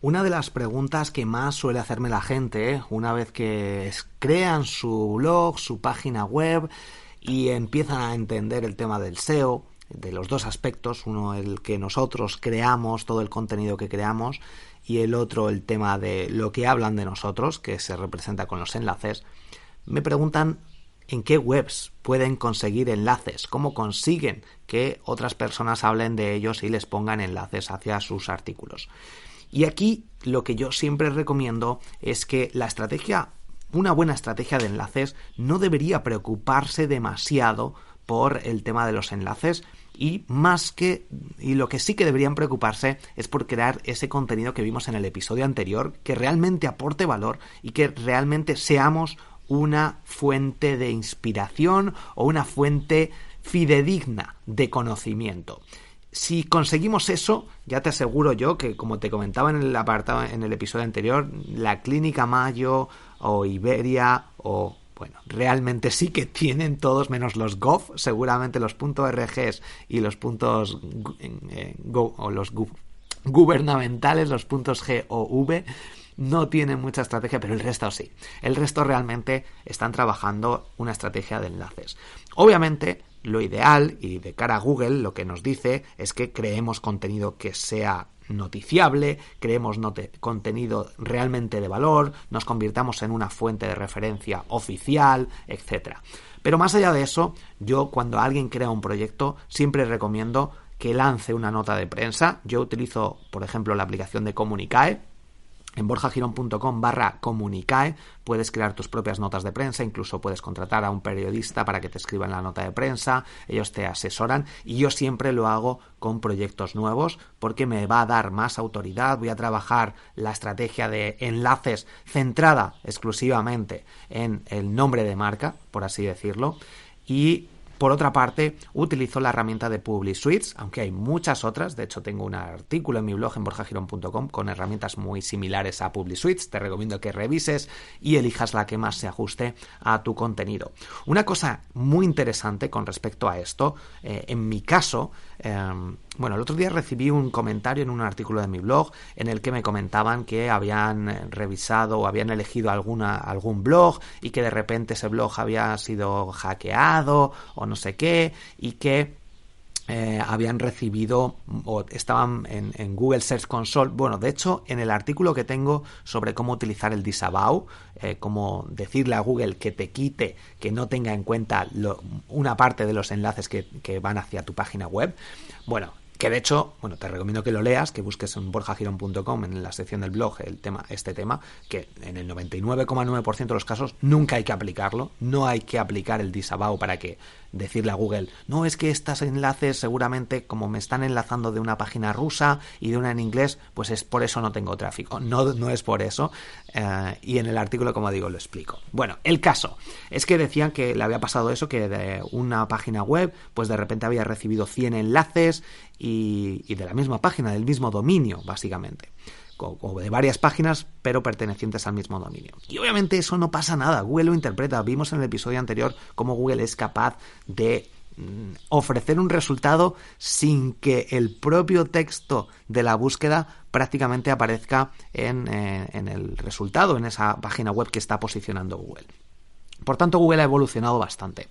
Una de las preguntas que más suele hacerme la gente una vez que crean su blog, su página web y empiezan a entender el tema del SEO, de los dos aspectos, uno el que nosotros creamos, todo el contenido que creamos, y el otro el tema de lo que hablan de nosotros, que se representa con los enlaces, me preguntan en qué webs pueden conseguir enlaces, cómo consiguen que otras personas hablen de ellos y les pongan enlaces hacia sus artículos. Y aquí lo que yo siempre recomiendo es que una buena estrategia de enlaces no debería preocuparse demasiado por el tema de los enlaces y lo que sí que deberían preocuparse es por crear ese contenido que vimos en el episodio anterior, que realmente aporte valor y que realmente seamos una fuente de inspiración o una fuente fidedigna de conocimiento. Si conseguimos eso, ya te aseguro yo que, como te comentaba en el apartado, en el episodio anterior, la Clínica Mayo o Iberia o realmente sí que tienen todos menos los gov, seguramente los .rgs y los gubernamentales, los .gov, no tienen mucha estrategia, pero el resto sí. El resto realmente están trabajando una estrategia de enlaces. Obviamente, lo ideal, y de cara a Google, lo que nos dice es que creemos contenido que sea noticiable, creemos contenido realmente de valor, nos convirtamos en una fuente de referencia oficial, etc. Pero más allá de eso, yo cuando alguien crea un proyecto siempre recomiendo que lance una nota de prensa. Yo utilizo, por ejemplo, la aplicación de Comunicae. En borjagirón.com/comunicae puedes crear tus propias notas de prensa, incluso puedes contratar a un periodista para que te escriba en la nota de prensa, ellos te asesoran y yo siempre lo hago con proyectos nuevos porque me va a dar más autoridad, voy a trabajar la estrategia de enlaces centrada exclusivamente en el nombre de marca, por así decirlo, y por otra parte, utilizo la herramienta de PubliSuites, aunque hay muchas otras. De hecho, tengo un artículo en mi blog en borjagirón.com con herramientas muy similares a PubliSuites. Te recomiendo que revises y elijas la que más se ajuste a tu contenido. Una cosa muy interesante con respecto a esto, en mi caso, el otro día recibí un comentario en un artículo de mi blog en el que me comentaban que habían revisado o habían elegido algún blog y que de repente ese blog había sido hackeado o no sé qué, y que habían recibido o estaban en Google Search Console. Bueno, de hecho, en el artículo que tengo sobre cómo utilizar el disavow, cómo decirle a Google que te quite, que no tenga en cuenta una parte de los enlaces que van hacia tu página web, que de hecho, te recomiendo que lo leas, que busques en borjagirón.com en la sección del blog este tema, que en el 99,9% de los casos nunca hay que aplicarlo, no hay que aplicar el disavow para que decirle a Google, no, es que estos enlaces seguramente como me están enlazando de una página rusa y de una en inglés, pues es por eso no tengo tráfico. No es por eso, y en el artículo, como digo, lo explico. Bueno, el caso es que decían que le había pasado eso, que de una página web, pues de repente había recibido 100 enlaces y de la misma página, del mismo dominio, básicamente. O de varias páginas, pero pertenecientes al mismo dominio. Y obviamente eso no pasa nada, Google lo interpreta. Vimos en el episodio anterior cómo Google es capaz de ofrecer un resultado sin que el propio texto de la búsqueda prácticamente aparezca en el resultado, en esa página web que está posicionando Google. Por tanto, Google ha evolucionado bastante.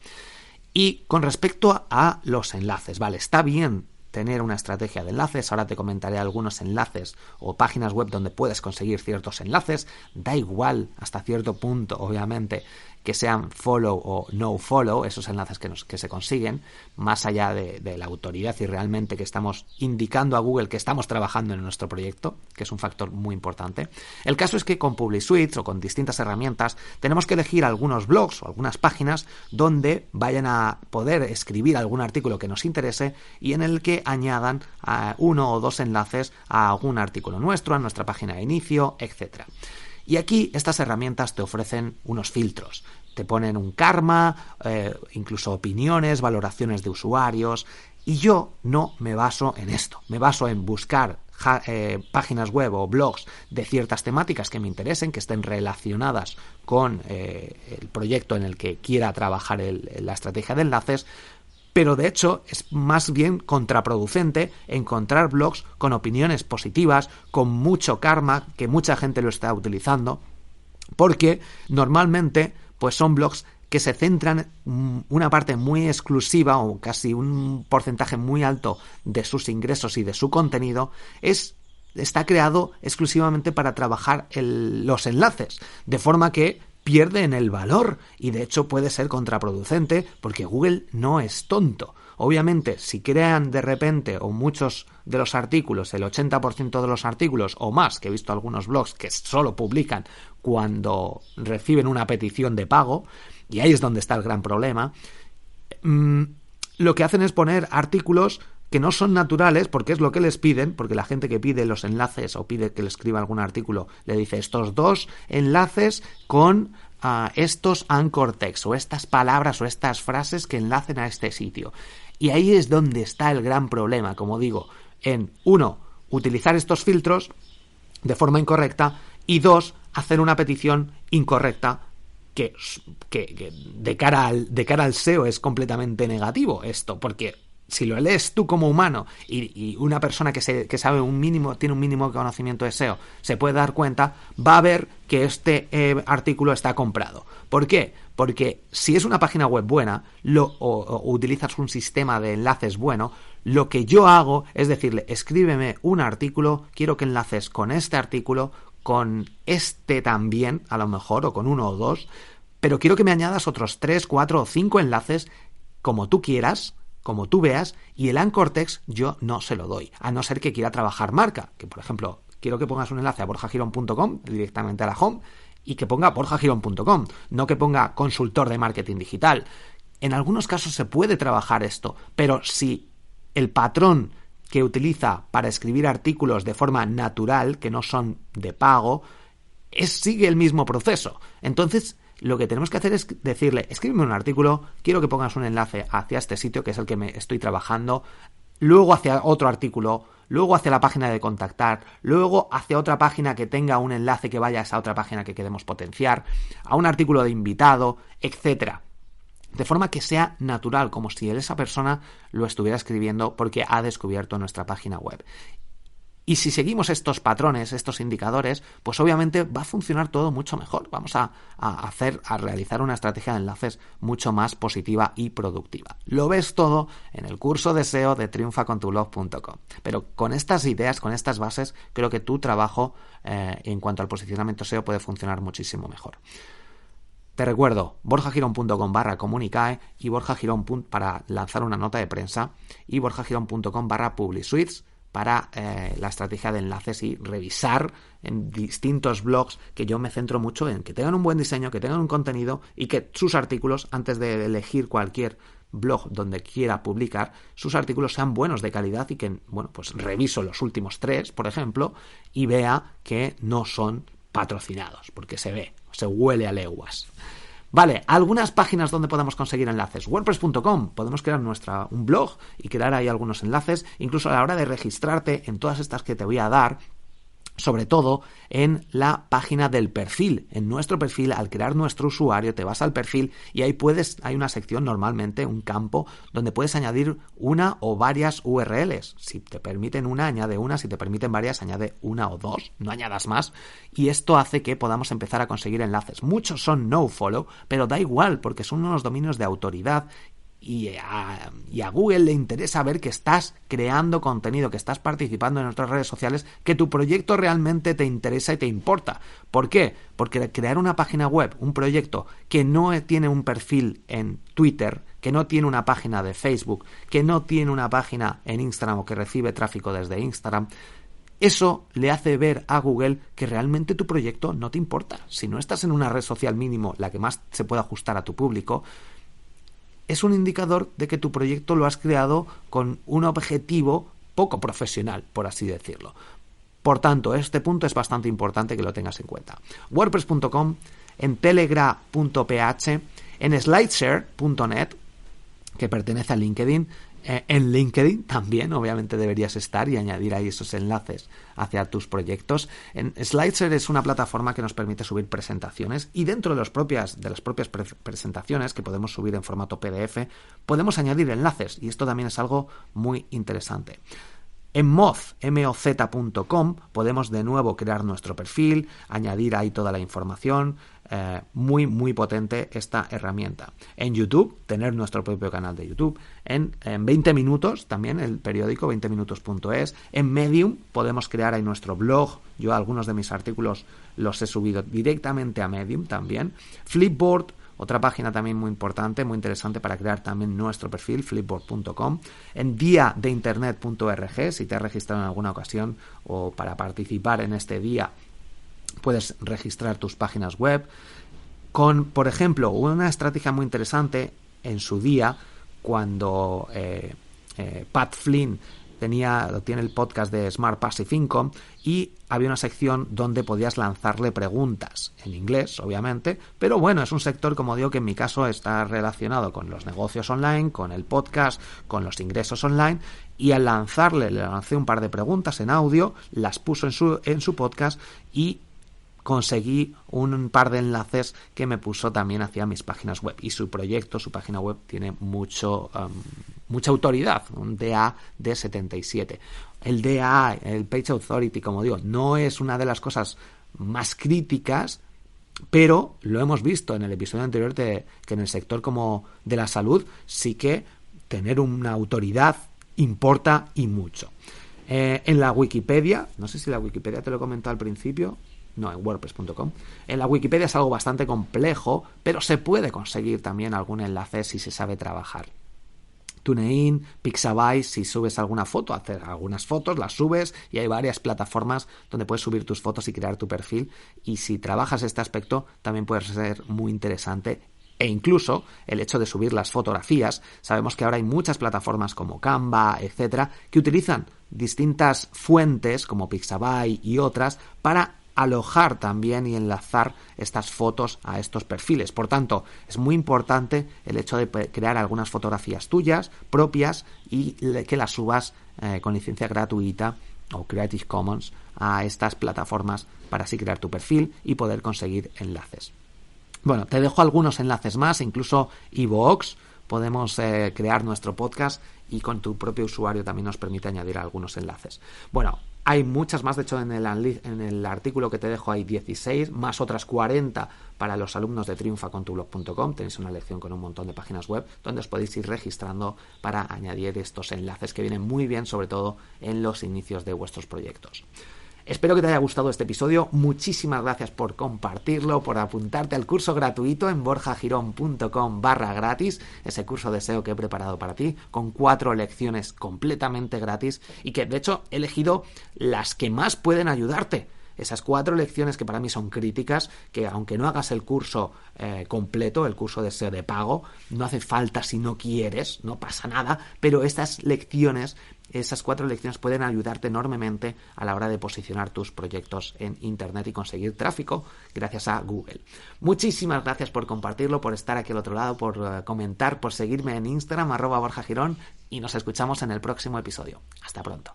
Y con respecto a los enlaces, vale, está bien tener una estrategia de enlaces, ahora te comentaré algunos enlaces o páginas web donde puedes conseguir ciertos enlaces, da igual hasta cierto punto, obviamente, que sean follow o no follow, esos enlaces que se consiguen, más allá de la autoridad y realmente que estamos indicando a Google que estamos trabajando en nuestro proyecto, que es un factor muy importante. El caso es que con PubliSuites o con distintas herramientas tenemos que elegir algunos blogs o algunas páginas donde vayan a poder escribir algún artículo que nos interese y en el que añadan uno o dos enlaces a algún artículo nuestro, a nuestra página de inicio, etc. Y aquí estas herramientas te ofrecen unos filtros, te ponen un karma, incluso opiniones, valoraciones de usuarios, y yo no me baso en esto, me baso en buscar páginas web o blogs de ciertas temáticas que me interesen, que estén relacionadas con el proyecto en el que quiera trabajar la estrategia de enlaces, Pero de hecho es más bien contraproducente encontrar blogs con opiniones positivas, con mucho karma, que mucha gente lo está utilizando, porque normalmente pues son blogs que se centran una parte muy exclusiva o casi un porcentaje muy alto de sus ingresos y de su contenido está creado exclusivamente para trabajar los enlaces, de forma que pierden el valor y de hecho puede ser contraproducente porque Google no es tonto. Obviamente, si crean de repente o muchos de los artículos, el 80% de los artículos o más, que he visto algunos blogs que solo publican cuando reciben una petición de pago, y ahí es donde está el gran problema, lo que hacen es poner artículos que no son naturales, porque es lo que les piden, porque la gente que pide los enlaces o pide que le escriba algún artículo le dice estos 2 enlaces con estos anchor text o estas palabras o estas frases que enlacen a este sitio. Y ahí es donde está el gran problema, como digo, en 1, utilizar estos filtros de forma incorrecta y 2, hacer una petición incorrecta que de cara al SEO es completamente negativo esto, porque si lo lees tú como humano y una persona que sabe tiene un mínimo conocimiento de SEO, se puede dar cuenta, va a ver que este artículo está comprado. ¿Por qué? Porque si es una página web buena o utilizas un sistema de enlaces bueno, lo que yo hago es decirle, escríbeme un artículo, quiero que enlaces con este artículo, con este también, a lo mejor, o con 1 o 2, pero quiero que me añadas otros 3, 4 o 5 enlaces como tú quieras, como tú veas, y el anchor text yo no se lo doy, a no ser que quiera trabajar marca, que por ejemplo, quiero que pongas un enlace a borjagirón.com directamente a la home y que ponga borjagirón.com, no que ponga consultor de marketing digital. En algunos casos se puede trabajar esto, pero si el patrón que utiliza para escribir artículos de forma natural, que no son de pago, sigue el mismo proceso. Entonces, lo que tenemos que hacer es decirle, escríbeme un artículo, quiero que pongas un enlace hacia este sitio, que es el que me estoy trabajando, luego hacia otro artículo, luego hacia la página de contactar, luego hacia otra página que tenga un enlace que vaya a esa otra página que queremos potenciar, a un artículo de invitado, etcétera. De forma que sea natural, como si esa persona lo estuviera escribiendo porque ha descubierto nuestra página web. Y si seguimos estos patrones, estos indicadores, pues obviamente va a funcionar todo mucho mejor. Vamos a realizar una estrategia de enlaces mucho más positiva y productiva. Lo ves todo en el curso de SEO de triunfacontublog.com. Pero con estas ideas, con estas bases, creo que tu trabajo en cuanto al posicionamiento SEO puede funcionar muchísimo mejor. Te recuerdo, borjagirón.com/comunicae y borjagirón para lanzar una nota de prensa y borjagirón.com/publisuites para la estrategia de enlaces y revisar en distintos blogs, que yo me centro mucho en que tengan un buen diseño, que tengan un contenido y que sus artículos, antes de elegir cualquier blog donde quiera publicar, sus artículos sean buenos, de calidad y que, bueno, pues reviso los últimos 3, por ejemplo, y vea que no son patrocinados, porque se huele a leguas. Vale, algunas páginas donde podemos conseguir enlaces. WordPress.com, podemos crear un blog y crear ahí algunos enlaces, incluso a la hora de registrarte en todas estas que te voy a dar, sobre todo en la página del perfil. En nuestro perfil, al crear nuestro usuario, te vas al perfil y ahí hay una sección, normalmente un campo, donde puedes añadir una o varias URLs. Si te permiten una, añade una. Si te permiten varias, añade una o 2. No añadas más. Y esto hace que podamos empezar a conseguir enlaces. Muchos son nofollow, pero da igual, porque son unos dominios de autoridad. Y a Google le interesa ver que estás creando contenido, que estás participando en otras redes sociales, que tu proyecto realmente te interesa y te importa. ¿Por qué? Porque crear una página web, un proyecto que no tiene un perfil en Twitter, que no tiene una página de Facebook, que no tiene una página en Instagram o que recibe tráfico desde Instagram, eso le hace ver a Google que realmente tu proyecto no te importa. Si no estás en una red social mínimo, la que más se puede ajustar a tu público, es un indicador de que tu proyecto lo has creado con un objetivo poco profesional, por así decirlo. Por tanto, este punto es bastante importante que lo tengas en cuenta. WordPress.com, en telegram.ph, en slideshare.net, que pertenece a LinkedIn, En LinkedIn también, obviamente, deberías estar y añadir ahí esos enlaces hacia tus proyectos. Slideser es una plataforma que nos permite subir presentaciones y dentro de las propias presentaciones que podemos subir en formato PDF, podemos añadir enlaces y esto también es algo muy interesante. En moz.com podemos de nuevo crear nuestro perfil, añadir ahí toda la información. Muy potente esta herramienta. En YouTube, tener nuestro propio canal de YouTube. En 20 minutos, también el periódico 20minutos.es. En Medium podemos crear ahí nuestro blog. Yo algunos de mis artículos los he subido directamente a Medium también. Flipboard, otra página también muy importante, muy interesante para crear también nuestro perfil, flipboard.com. En diadeinternet.org, si te has registrado en alguna ocasión o para participar en este día, puedes registrar tus páginas web. Con, por ejemplo, una estrategia muy interesante en su día, cuando Pat Flynn tiene el podcast de Smart Passive Income y había una sección donde podías lanzarle preguntas en inglés, obviamente, pero bueno, es un sector, como digo, que en mi caso está relacionado con los negocios online, con el podcast, con los ingresos online, y al le lancé un par de preguntas en audio, las puso en su podcast y conseguí un par de enlaces que me puso también hacia mis páginas web. Y su proyecto, su página web, tiene mucha autoridad, un DA de 77. El DA, el Page Authority, como digo, no es una de las cosas más críticas, pero lo hemos visto en el episodio anterior que en el sector como de la salud sí que tener una autoridad importa y mucho. En la Wikipedia, no sé si la Wikipedia te lo he comentado al principio, no, en wordpress.com. En la Wikipedia es algo bastante complejo, pero se puede conseguir también algún enlace si se sabe trabajar. TuneIn, Pixabay, si subes alguna foto, hacer algunas fotos, las subes y hay varias plataformas donde puedes subir tus fotos y crear tu perfil, y si trabajas este aspecto también puede ser muy interesante. E incluso el hecho de subir las fotografías, sabemos que ahora hay muchas plataformas como Canva, etcétera, que utilizan distintas fuentes como Pixabay y otras para alojar también y enlazar estas fotos a estos perfiles. Por tanto, es muy importante el hecho de crear algunas fotografías tuyas, propias, y que las subas con licencia gratuita o Creative Commons a estas plataformas para así crear tu perfil y poder conseguir enlaces. Bueno, te dejo algunos enlaces más, incluso iVoox. Podemos crear nuestro podcast y con tu propio usuario también nos permite añadir algunos enlaces. Bueno, hay muchas más, de hecho en el artículo que te dejo hay 16, más otras 40 para los alumnos de triunfacontublog.com. Tenéis una lección con un montón de páginas web donde os podéis ir registrando para añadir estos enlaces que vienen muy bien, sobre todo en los inicios de vuestros proyectos. Espero que te haya gustado este episodio. Muchísimas gracias por compartirlo, por apuntarte al curso gratuito en borjagirón.com/gratis, ese curso de SEO que he preparado para ti, con 4 lecciones completamente gratis y que de hecho he elegido las que más pueden ayudarte. Esas 4 lecciones que para mí son críticas, que aunque no hagas el curso completo, el curso de SEO de pago, no hace falta si no quieres, no pasa nada, pero estas lecciones, esas 4 lecciones pueden ayudarte enormemente a la hora de posicionar tus proyectos en Internet y conseguir tráfico gracias a Google. Muchísimas gracias por compartirlo, por estar aquí al otro lado, por comentar, por seguirme en Instagram, @borjagirón, y nos escuchamos en el próximo episodio. Hasta pronto.